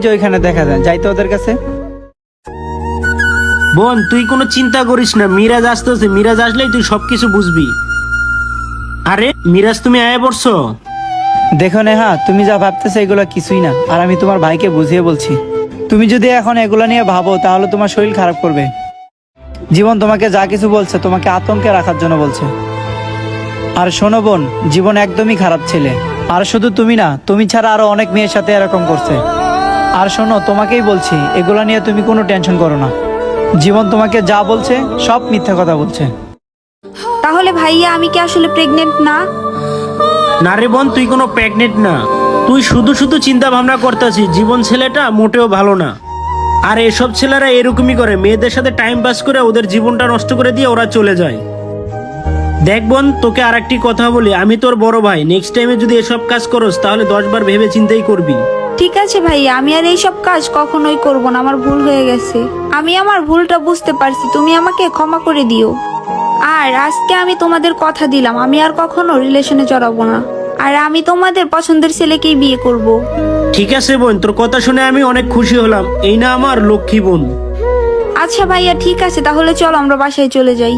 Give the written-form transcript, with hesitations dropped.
যে ওইখানে দেখা যায়, যাই তো ওদের কাছে। বোন তুই কোনো চিন্তা করিস না, মিরাজ আসতেছে, মিরাজ আসলেই তুই সবকিছু বুঝবি। আরে মিরাজ তুমি আয়া পড়ছো? দেখো নেহা, তুমি যা ভাবতেছো এগুলো কিছুই না, আর আমি তোমার ভাইকে বুঝিয়ে বলছি। তুমি যদি এখন এগুলা নিয়ে ভাবো তাহলে তোমার শরীর খারাপ করবে। জীবন তোমাকে যা কিছু বলছে তোমাকে আতঙ্কে রাখার জন্য বলছে। আর শোনো বোন, জীবন একদমই খারাপ ছেলে। আর শুধু তুমি না, তুমি ছাড়া আরো অনেক মেয়ের সাথে এরকম করছে। আর শোনো, তোমাকেই বলছি এগুলা নিয়ে তুমি কোনো টেনশন করো না। জীবন তোমাকে যা বলছে সব মিথ্যা কথা বলছে। তাহলে ভাইয়া আমি কি আসলে প্রেগনেন্ট না? না রে বোন, তুই কোনো প্রেগনেন্ট না। তুই শুধু শুধু চিন্তা ভাবনা করতেছিস। জীবন ছেলেটা মোটেও ভালো না। আর এসব ছেলেরা এরকমই করে, মেয়েদের সাথে টাইম পাস করে ওদের জীবনটা নষ্ট করে দিয়ে ওরা চলে যায়। দেখ বোন, তোকে আর একটি কথা বলি, আমি তোর বড় ভাই। নেক্সট টাইমে যদি এসব কাজ করস তাহলে 10 বার ভেবে চিন্তাই করবি। ঠিক আছে ভাইয়া, আমি আর এইসব কাজ কখনোই করব না। আমার ভুল হয়ে গেছে, আমি আমার ভুলটা বুঝতে পারছি। তুমি আমাকে ক্ষমা করে দিও। আর আজকে আমি তোমাদের কথা দিলাম আমি আর কখনো রিলেশনে জড়াবো না। আর আমি তোমাদের পছন্দের ছেলেকেই বিয়ে করব। ঠিক আছে বোন, তোর কথা শুনে আমি অনেক খুশি হলাম। এই না আমার লক্ষ্মী বোন। আচ্ছা ভাইয়া, ঠিক আছে, তাহলে চলো আমরা বাসায় চলে যাই।